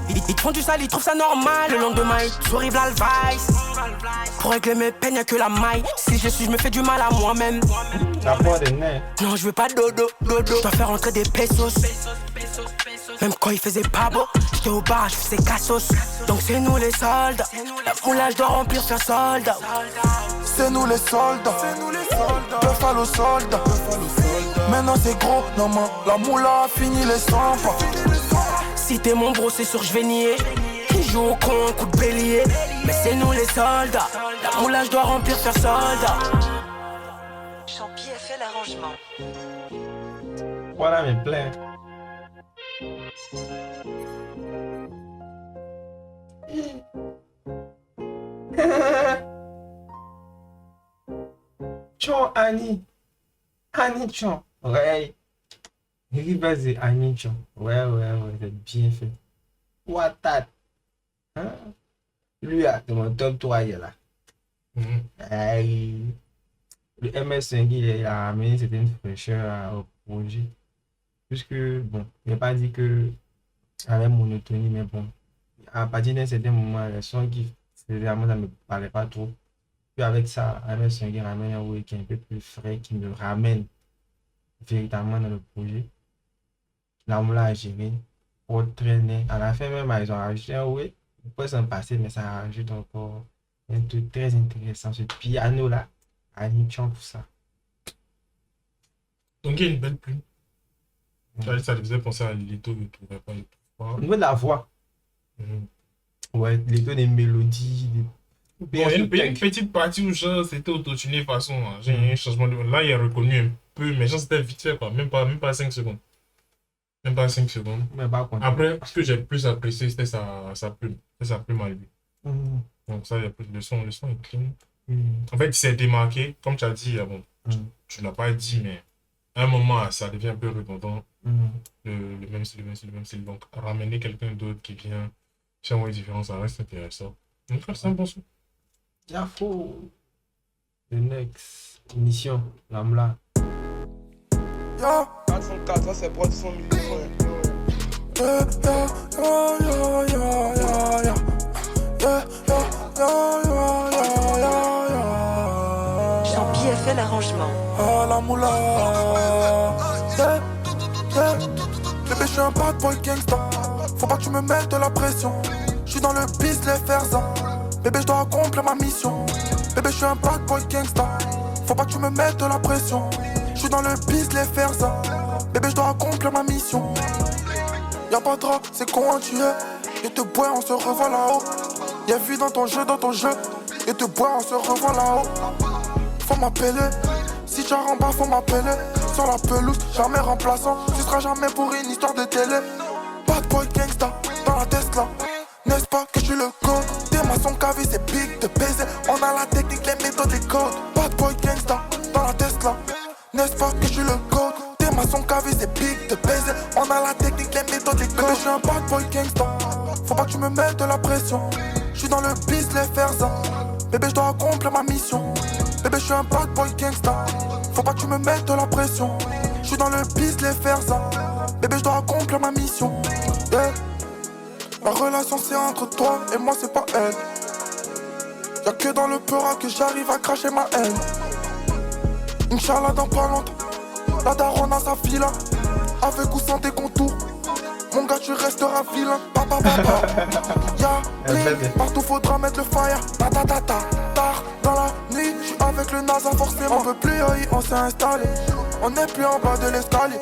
Ils te font du sale, ils trouvent ça normal. Le lendemain, ils sourivent là le vice. Pour régler mes peines, y'a que la maille. Si je suis, je me fais du mal à moi-même. La voix des nez. Non, je veux pas de dodo. Je dois faire rentrer des pesos. Même quand il faisait pas beau, j'étais au bar, je faisais cassos. Donc c'est nous les soldats. La moulage doit remplir ce soldat. C'est nous les soldats. Buffalo soldats. Maintenant c'est gros, non man. La moula a fini les 100 pas. Si t'es mon bro, c'est sûr je vais nier. Qui joue au con, coup de bélier. Mais c'est nous les soldats. La moulage doit remplir ce soldat. Champi a fait l'arrangement. Voilà mes pleins. Chon Annie. Annie Chon. Ouais. Rivers et Annie Chon. Ouais, c'est bien fait. What that? Hein? Lui, c'est mon top 3 il est là. Aïe. Le MS5, il a amené certaine fraîcheur au projet. Puisque, bon, il n'a pas dit que avec monotonie, mais bon, à partir d'un certain moment, les sons qui faisaient à moi, ça ne me parlait pas trop. Puis avec ça, MS5, il ramène un way qui est un peu plus frais, qui me ramène véritablement dans le projet. Là, on l'a géré, pour traîner. À la fin, même, ils ont rajouté un way. On peut s'en passer, mais ça rajoute encore un truc très intéressant. Ce piano-là, Annie Chon pour ça. Donc il y a une belle plume. Ça lui faisait penser à Lito, je ne trouvais pas. Au niveau de la voix, ouais, les taux des mélodies. Bon, il y a une petite partie où genre, c'était autotuné façon. J'ai eu un changement de. Là, il a reconnu un peu, mais genre, c'était vite fait, quoi. Même pas 5 secondes. Même pas 5 secondes. Mais pas content. Après, ce que j'ai plus apprécié, c'était sa plume. C'était sa plume à lui. Donc, ça, il y a plus le son est clean. En fait, il s'est démarqué, comme tu as dit, bon, tu ne l'as pas dit, mais à un moment, ça devient un peu redondant. Le même style. Donc, ramener quelqu'un d'autre qui vient faire une différence, ça reste intéressant. Donc, c'est un bon son. Yafo. The next mission, l'âme-là. Yo. 404, ça c'est production million. Champi a fait l'arrangement. Ah la moula. Bébé, je suis un bad boy gangsta. Faut pas que tu me mettes de la pression. Je suis dans le biz, les faire ça. Bébé, je dois accomplir ma mission. Bébé, je suis un bad boy gangsta. Faut pas que tu me mettes de la pression. Je suis dans le biz, les faire ça. Bébé, je dois accomplir ma mission. Y'a pas de rap, c'est con, tu es. Et te bois, on se revoit là-haut. Y'a vu dans ton jeu. Et te bois, on se revoit là-haut. Faut m'appeler. Si tu en bas, faut m'appeler. Sur la pelouse, jamais remplaçant. Tu seras jamais pour une histoire de télé. Bad boy gangsta, dans la Tesla. N'est-ce pas que je suis le code? Des maçons KV, c'est big de baiser. On a la technique, les méthodes, les codes. Bad boy gangsta, dans la Tesla. N'est-ce pas que je suis le code? Des maçons KV, c'est big de baiser. On a la technique, les méthodes, les codes. Bébé, je suis un bad boy gangsta. Faut pas que tu me mettes de la pression. Je suis dans le biz, les faire ça. Bébé, je dois accomplir ma mission. Bébé, je suis un bad boy gangsta. Faut pas que tu me mettes de la pression. Je suis dans le biz, les faire ça. Bébé, je dois accomplir ma mission. Yeah. La relation c'est entre toi et moi, c'est pas elle. Y'a que dans le peura que j'arrive à cracher ma haine. Inch'Allah dans pas longtemps. La daronne a sa fille là. Avec ou sans tes contours. Mon gars, tu resteras vilain. Papa. Y'a blink, partout faudra mettre le fire. Ta. Tard dans la nuit, je suis avec le NASA forcément. On peut plus, on s'est installé. On n'est plus en bas de l'escalier.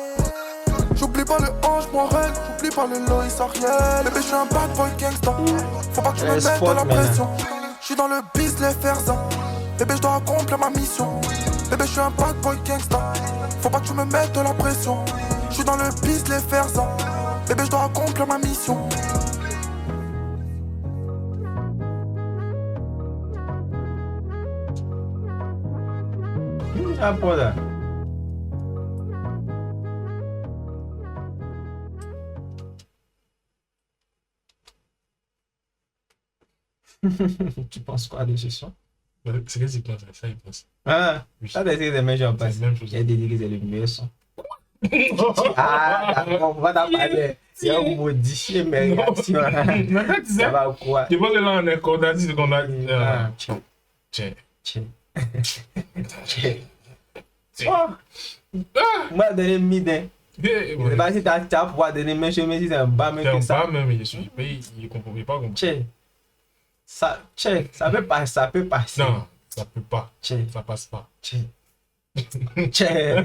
J'oublie pas le hanche, mon rêve. J'oublie pas le Loïs Ariel. Bébé, je suis un bad boy gangsta. Faut pas que tu me mettes de la pression. Je suis dans le biz, les faire ça. Bébé, je dois accomplir ma mission. Bébé, je suis un bad boy gangsta. Faut pas que tu me mettes de la pression. Je suis dans le biz, les faire ça. Bébé, je dois accomplir ma mission. Ah, voilà. Tu penses quoi de ce son? C'est que c'est clair, ça, il pense. Ah, Oui. ça, c'est des meilleurs C'est la même chose. Il y a des que c'est le meilleur son. Ah, d'accord, on va t'en parler. C'est un modifié, mais réaction. Mais quand tu sais, Ça va quoi? tu vois que là, on est condamné, c'est qu'on a. Tiens. Tiens. Tiens. Moi, donner mid, hein. C'est pas si t'as pouvoir donner mes chemins, si c'est un bas, mais C'est que un ça. bas même, il comprend pas comprendre. Tiens. Ça peut passer, ça peut passer. Non, ça peut pas. Tiens. Ça passe pas. Tiens. Tiens.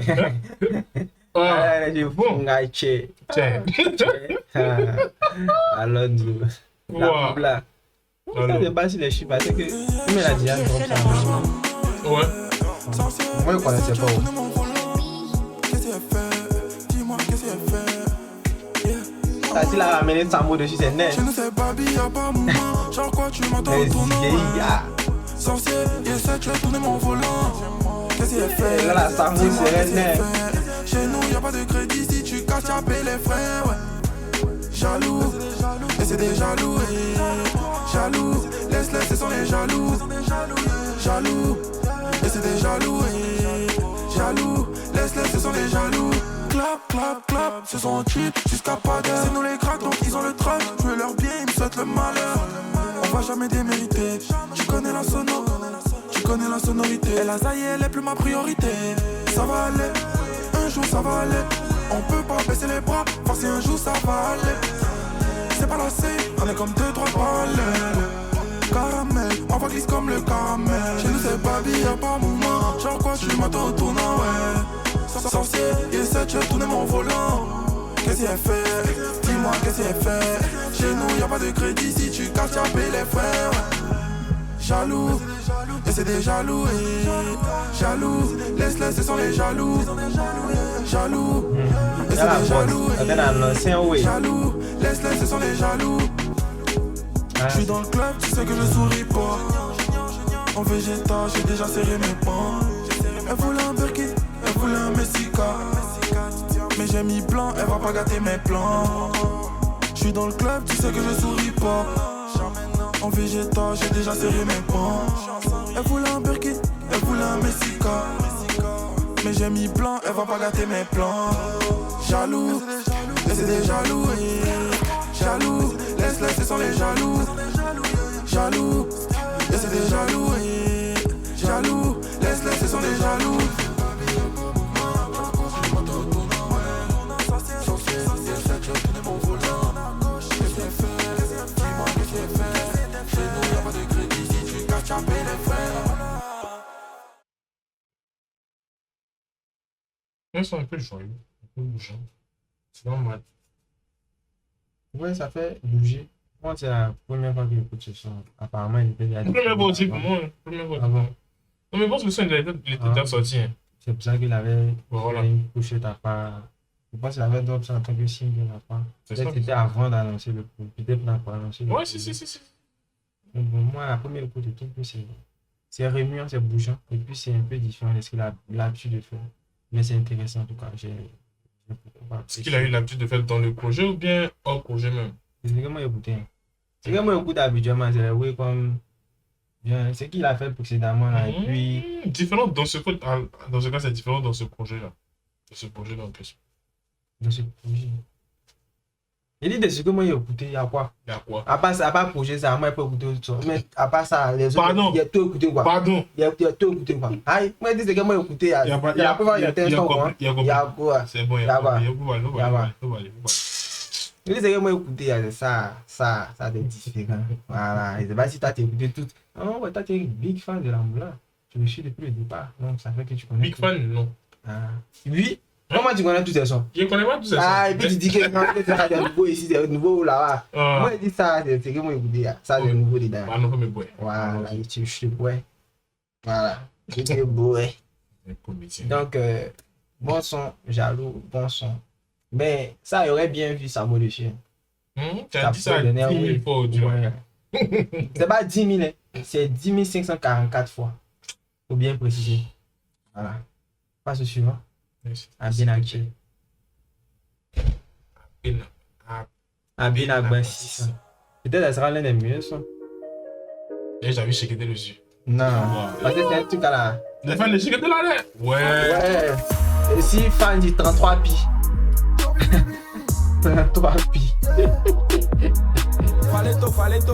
Ah, Je bon. tiens. Tiens. Alors, Wow. là. Ça débat sur les chiffres, c'est que. Tu me l'as dit, Champi a fait l'arrangement. Ouais. Moi, je connaissais pas. Qu'est-ce qu'elle fait? Dis-moi, qu'est-ce qu'elle fait? Ça, s'il a ramené Samo dessus, c'est net. Chez nous, c'est Babi, y'a pas moment. Genre quoi, tu m'entends Mais au tournant? c'est Sorcier, et ça, tu as tourné mon volant. Qu'est-ce qu'elle fait? là, la Samo, Dis-moi, c'est qu'est-ce net. qu'elle fait? Chez nous, y'a pas de crédit. Si tu casses, tu appelles les frères, ouais. Jaloux, et c'est des jaloux, jaloux. Laisse-les, ce sont les jaloux. Jaloux, et c'est des jaloux, jaloux. Laisse-les, ce sont les jaloux. Clap, clap, clap, ce sont cheap jusqu'à pas d'heure. C'est nous les cracks, donc ils ont le track. Je veux leur bien, ils me souhaitent le malheur. On va jamais démériter. Tu connais la sono, tu connais la sonorité. Et la zaïe, elle est plus ma priorité. Ça va aller, un jour ça va aller. On peut pas baisser les bras, forcer un jour ça va aller. C'est pas lassé, on est comme deux, trois parallèles. Caramel, on va glisse comme le caramel. Chez nous c'est Babi, y'a pas moment. Genre quoi, tu m'attends au tournant, ouais. Sorcier, et ça, tu as tourné mon volant. Qu'est-ce qu'elle fait? Dis-moi, qu'est-ce qu'elle fait? Chez nous, y'a pas de crédit. Si tu casses, tu appelles les frères, ouais. Jaloux, et c'est des jaloux, jaloux. Laisse-les, ce sont les jaloux. Jaloux, et c'est des jaloux, jaloux. Laisse-les, ce sont les jaloux. Je suis dans le club, tu sais que je souris pas. En végétal, j'ai déjà serré mes pans. Elle voulait un Birkin, elle voulait un Messica. Mais j'ai mis blanc, elle va pas gâter mes plans. Je suis dans le club, tu sais que je souris pas. En végétal, j'ai déjà serré mes pans. Elle voulait un Birkin, elle voulait un Messica. Mais j'ai mis blanc, elle va pas gâter mes plans. Jaloux, et c'est des jaloux, jaloux. Laisse-les, ce sont les jaloux. Jaloux, et c'est des jaloux, jaloux. Laisse-les, ce sont les jaloux. Ils sont un peu joyeux, un peu bougeants. C'est normal. Ouais, ça fait bouger. Moi, c'est la première fois que j'écoute ce son. Apparemment, il était déjà. Première fois aussi pour moi. Première fois. Ah bon? Non, mais bon, le son, il était déjà sorti. Hein. C'est pour ça qu'il avait Voilà. fait une couchette à part. Je pense qu'il avait d'autres en tant que single à part. C'est Peut-être ça. que c'était avant d'annoncer le coup. Peut-être pas pour annoncer le Ouais, coup. si. Donc, bon, moi, la première écoute, je trouve que c'est remuant, c'est bougeant. Et puis, c'est un peu différent de ce qu'il a l'habitude de faire. Mais c'est intéressant en tout cas. Est-ce qu'il a eu l'habitude de faire dans le projet ou bien hors projet même? C'est vraiment écouté. C'est vraiment écouté habituellement. C'est oui, comme. Bien, ce qu'il a fait précédemment là. Et puis. Différent dans ce cas, c'est différent dans ce projet-là. Dans ce projet-là en plus. Dans ce projet. Il dit de ce que moi j'ai écouté, il y a quoi? Il y a quoi? À part projet, ça, moi, je peux écouter autre chose. Mais à part ça, les autres, Pardon. il y a tout écouté quoi. Pardon. Il y a tout écouté quoi. Aïe, moi, je dis que moi j'ai écouté. Il y a pas- la première fois, il y a un son quoi. il y a Il y a quoi? C'est bon, il y Il y a a quoi? pas. Je dis que moi j'ai écouté, ça, c'est différent. Voilà. Je sais pas si tu as écouté tout. Non, ouais, toi, tu es big fan de la moula. Tu me suis depuis le départ. Donc, ça fait que tu connais. Big fan, non. Ah. Oui. Comment tu connais tous ces sons? Je connais pas tous ces sons. Ah, et puis tu dis que non, que c'est nouveau ici, c'est nouveau là-bas. Ah. Moi, je dis ça, c'est que moi écouté. Ça, c'est nouveau dedans. Ah non, pas mes boys. Voilà, et tu suis ouais. Voilà. C'était beau, ouais. Donc, bon son, jaloux, bon son. Mais ça, il aurait bien vu Samo dessus. Tu as dit ça à 10 000 fois audio. Ouais. C'est pas 10 000, hein. C'est 10 544 fois. Faut bien préciser. Voilà. Passe au suivant. Abin Akche. Abin Akban 600. Peut-être que ça sera l'un des mieux sons. Et j'avais checké les yeux. Non. Parce que c'est un truc à la. Les fans de checké là, ouais. Ouais. Si fan dit 33 pi. 33 pi.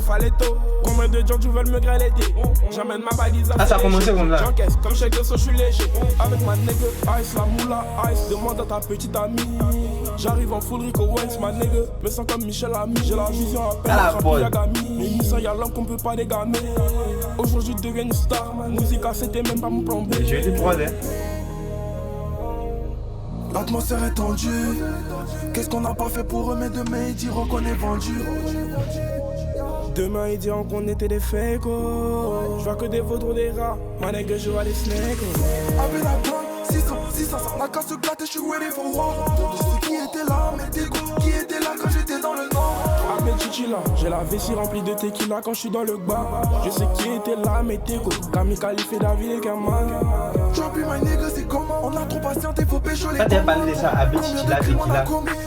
Faletto. Combien de gens tu veux me grêler-t-il? J'amène ma valise à Ah, ça a commencé comme ça. J'encaisse comme chèque de sauce, je suis léger. Avec ma nègre, ice, la moula, ice. Demande à ta petite amie. J'arrive en full Rico West, ma nègre. Me sens comme Michel Ami. J'ai la vision à peine, Ah, la remplie bonne. Yagami. Mais Nissan, y'a l'homme qu'on peut pas dégamer. Aujourd'hui, je deviens une star. Musique, c'était même pas mon plan B. Je vais te prendre, hein. L'atmosphère est tendue. Qu'est-ce qu'on n'a pas fait pour eux, mais demain ils diront qu'on est vendu. Demain ils diront qu'on était des fakes. Je vois que des vautours, des rats. Ma nègre, je vois des snakes. Avec la blanc, 600, ça n'a qu'à se glatter, je suis ready for war. Je sais qui était là, mais t'es go, qui était là quand j'étais dans le nord. Ahmed Chichila, j'ai la vessie remplie de tequila quand je suis dans le bar. Je sais qui était là, mais t'es go. Kami Khalifa, David et Kamal. Drop my nigga, c'est comment? On a trop patienté, faut pécho les Quand t'as parlé de ça, Abed Chichila, Tequila.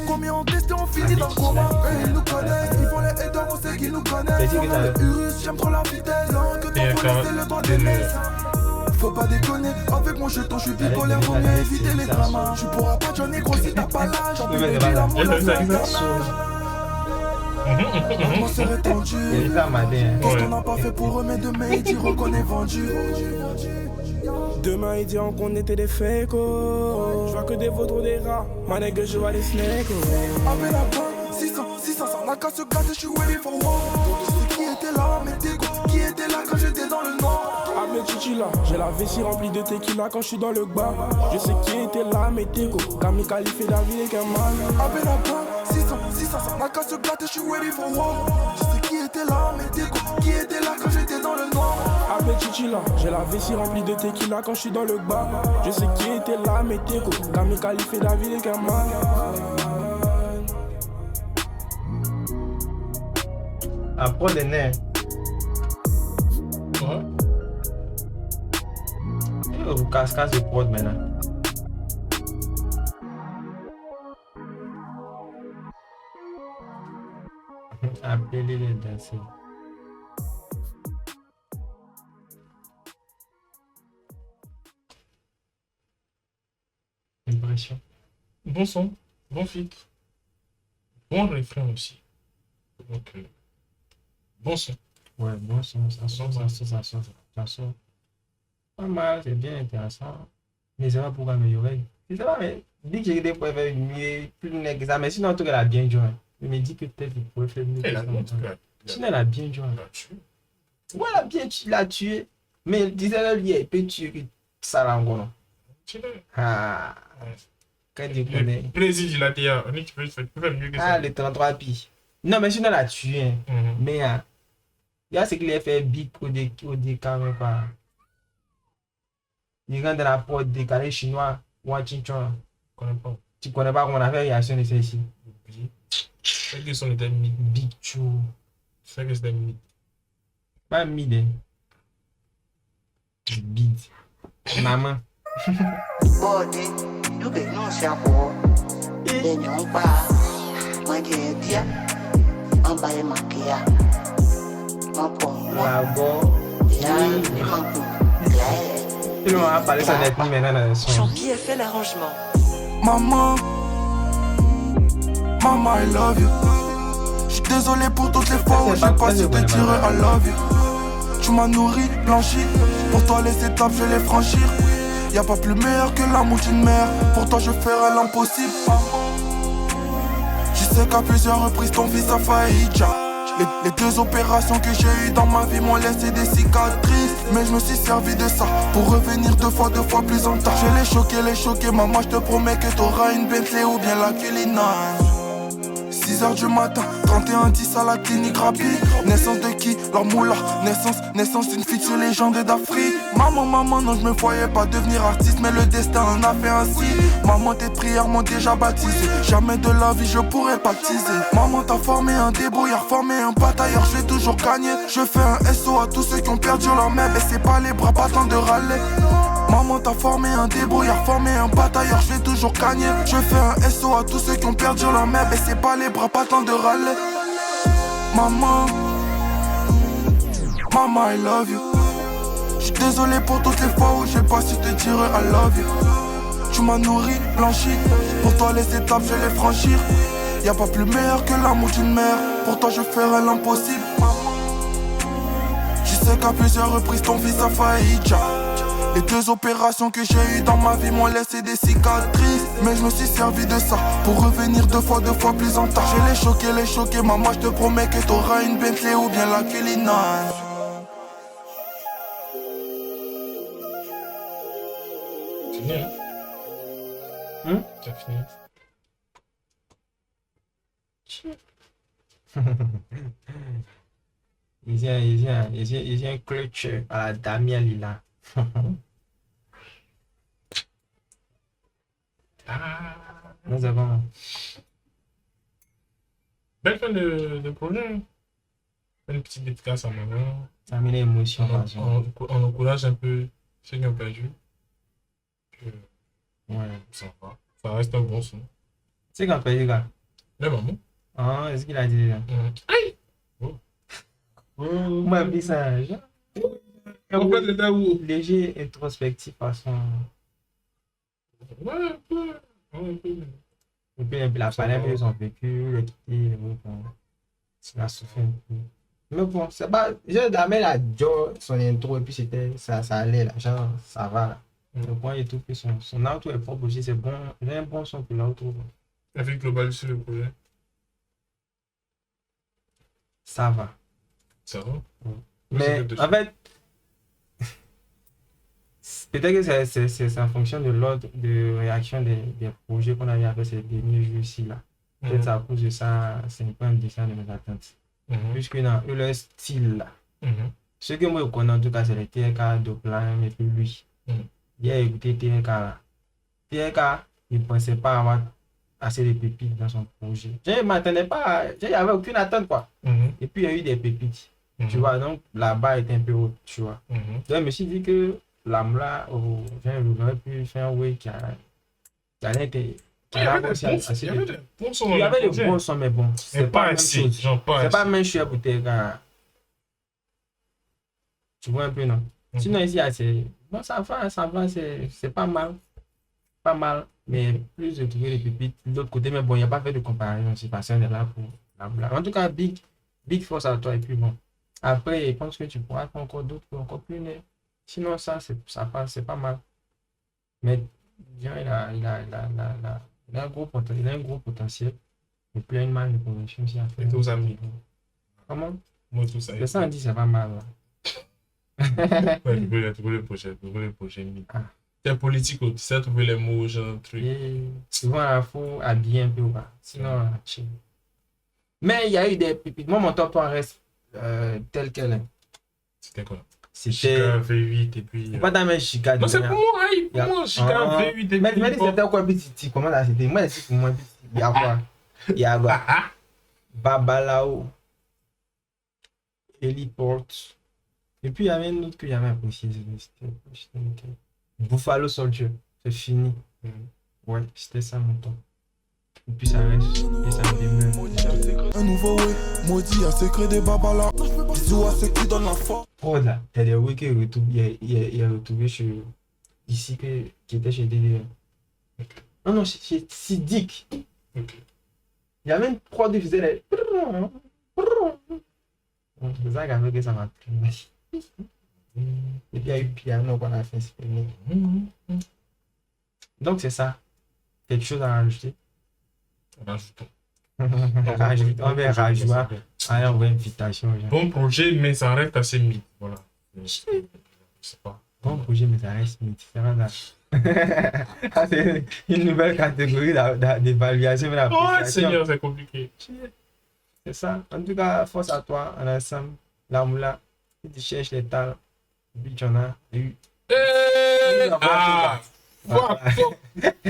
Combien on testé, on finit dans le coma. Ils nous connaissent, ils font les haters, on sait qu'ils nous connaissent. C'est qui que t'as Les Urus, j'aime trop la vitesse. Que Et ton volet, c'est le droit de naissance. Faut pas déconner, avec mon jeton, je suis bipolaire, vaut mieux éviter les dramas. Tu pourras pas Johnny gros si t'as pas l'âge. J'en Oui, mais peux c'est pas la ça. moula, C'est ça. l'atmosphère est Il tendue. est ça, madin. Qu'est-ce Ouais. qu'on n'a pas fait pour eux, mais demain ils diront qu'on est vendu. Demain ils diront qu'on était des fakes. Je vois que des vautours, des rats. Ma nègre, je vois des snakes. Avec la blanc, 600, ça n'a qu'à se glatter, je suis ready for war. Je sais qui était là, mais t'es go, qui était là quand j'étais dans le nord. Ahmed Chichila, j'ai la vessie remplie de tequila quand je suis dans le bar. Je sais qui était là, mais t'es go. Kami Khalifa, David et Kamal. Avec la blanc, 600, ça n'a qu'à se glatter, je suis ready for war. Je sais qui était là, mais t'es go, qui était là quand j'étais dans le nord. Ahmed Chichila, j'ai la vessie remplie de tequila quand je suis dans le bar. Je sais qui était là, mais t'es go. Kami Khalifa, David et Kamal. Après les nerfs. Ouais. Vous casse de prod maintenant. Appelez les danseurs. Impression. Bon son, bon fit. Bon refrain aussi. Donc, bon son. Ouais, bon son, ça sort. Pas mal, c'est bien intéressant. Mais c'est pas pour améliorer. Je sais pas, mais dis que j'ai des points faire mieux, plus net que ça. Mais sinon, en tout cas, elle a bien joué. Je me dis que peut-être il pourrait faire mieux. Et là, en tout cas, Sinon, elle a bien joué. il a tué. Ouais, elle a bien tué, il l'a tué. Mais disais-le, lui, il peut tuer ça là encore. Tu l'as. Ah, Ouais. quand tu connais. Le plaisir, il a dit, on dit que tu peux faire mieux que ça. Ah, les 33 pi. Non, mais sinon, elle a tué. Hein. Mhm. Mais il y a ce qu'il a fait big au décalé, quoi. Il rentre dans la porte décalée chinois, ou un chinchon. Je connais pas. Tu connais pas comment on a fait réaction de celle-ci. Oublié. C'est que son était mythe. Big chou. C'est que c'était mythe. Pas mid, hein. Big. Maman. Bode, you can know Shapo. Then you buy my dear. I'm by my kia. My pong. Bravo. Tout le monde a parlé son ethnie maintenant dans le son. Champi a fait l'arrangement. Maman, maman, I love you. J'suis désolé pour toutes les fois où j'ai pas su te dire I love you. Tu m'as nourri, blanchi. Pour toi les étapes je les franchir. Y'a pas plus meilleur que l'amour d'une mère. Pour toi je ferai l'impossible. Je sais qu'à plusieurs reprises ton fils a failli. Les deux opérations que j'ai eues dans ma vie m'ont laissé des cicatrices. Mais je me suis servi de ça pour revenir deux fois plus en temps. Je vais les choquer, maman, je te promets que t'auras une Bentley ou bien la Cullinan. 6h du matin, 31-10 à la clinique rapide. Naissance de qui? Leur moula. Naissance d'une future légende d'Afrique. Maman, non je me voyais pas devenir artiste, mais le destin en a fait ainsi. Maman, tes prières m'ont déjà baptisé. Jamais de la vie je pourrais baptiser. Maman, t'as formé un débrouillard, formé un batailleur, je vais toujours gagner. Je fais un SO à tous ceux qui ont perdu leur mère. Baissez pas les bras, pas temps de râler. Maman, t'as formé un débrouillard, formé un batailleur, je vais toujours gagner. Je fais un SO à tous ceux qui ont perdu leur mère. Baissez pas les bras, pas temps de râler. Maman, I love you. J'suis désolé pour toutes les fois où j'ai pas su te dire I love you. tu m'as nourri, blanchi. Pour toi les étapes je les franchir. Y'a pas plus meilleur que l'amour d'une mère. Pour toi je ferai l'impossible. Je sais qu'à plusieurs reprises ton fils a failli, tcha. Les 2 opérations que j'ai eues dans ma vie m'ont laissé des cicatrices. Mais je me suis servi de ça pour revenir 2 fois plus en tard. Je les choquer, maman je te promets que t'auras une Bentley ou bien la Cullinan. Fini, hein? C'est fini. Il y a un clutch à la Damien Lila. Nous avons belle fin de projet. Hein. Une petite dédicace à maman. Ça a mis l'émotion. On encourage un peu ceux qui ont perdu. Ouais. Ça va. Ça reste un bon son. C'est qu'on perdu là. La maman. Ah, est-ce qu'il a dit là? Aïe! Moi, je dis ça. On peut être là où? Léger, introspectif, façon. Ouais. Et puis, la palette, ils ont vécu, les quittés, ça a souffert un peu. Mais bon, c'est pas. J'ai d'amener la Joe, son intro, et puis c'était. Ça allait là, genre, ça va là. Le point et tout, puis son outro est propre aussi, c'est bon. J'ai un bon son pour l'outro. Effet global sur le projet. Ça va. Ça va? Mais en fait, peut-être que c'est en fonction de l'ordre de réaction des projets qu'on a eu après ces derniers jours-ci là. Peut-être à cause de ça, c'est un peu un dessin de mes attentes. Puisque dans leur style là, ce que moi je connais en tout cas, c'est les TRK, Doplan et puis lui. Il a écouté TRK là. TRK, il ne pensait pas avoir assez de pépites dans son projet. Je ne m'attendais pas, il n'y avait aucune attente quoi. Et puis il y a eu des pépites. Tu vois, donc la barre était un peu haute, tu vois. Donc je me suis dit que l'âme là, j'aurais pu faire un way qui allait être. Il y avait des bons sons. Il y avait des bons sons, mais bon. C'est pas la même chose. C'est pas la même chose pour tes gars. Tu vois un peu, non? Sinon, ici, c'est. Bon, ça va, c'est pas mal. Pas mal. Mais plus de trouver les pépites de l'autre côté, mais bon, il n'y a pas fait de comparaison. C'est parce qu'on est là pour la. En tout cas, big force à toi. Et puis bon. Après, je pense que tu pourras faire encore d'autres, encore plus. Sinon, ça passe, c'est pas mal. Mais il a un gros potentiel. Et puis il y a une marge de progression aussi à faire. Et tous amis. Comment? Moi, tout ça. C'est ça, on dit, c'est pas mal. Ouais, tu peux trouver le projet. C'est politique, tu sais trouver les mots, genre, truc. Et souvent, il faut habiller un peu ou pas. Sinon, chill. Mais il y a eu des pépites. Moi, mon top 3 reste tel quel est. C'était quoi? C'était Chica V8 et puis. C'est pas dans mes Chica. Non, c'est pour moi, Chica V8 et puis. Mais c'était quoi, petit? Comment là c'était? Moi, c'est pour moi, petit. Il y a quoi? Il y a quoi? Babalao. Heliport. Et puis il y avait un autre que j'avais apprécié. Buffalo Soldier. C'est fini. Ouais, c'était ça mon temps. Et puis ça reste. Et ça me demeure. Un nouveau way, maudit, un secret des babala. Bisous à ceux qui donnent la force. Oh là, t'as des way qu'il a retrouvé ici qui était chez DDE. Non, non, chez Sidic. Il y avait une prod qui faisait les. C'est ça qui a fait que ça m'a plu. Et puis il y a eu piano qu'on a fait exprimer. Donc c'est ça. Quelque chose à rajouter? Rajoutons. On va rajouter. Allez, on va invitation. Bon projet, mais ça reste assez mythe. Voilà. Je sais pas. Bon projet, mais ça reste mythe. C'est une nouvelle catégorie d'évaluation. Oh, Seigneur, c'est compliqué. C'est ça. En tout cas, force à toi, en ensemble. La moula, si tu cherches les talents, puis tu en as eu. Ah!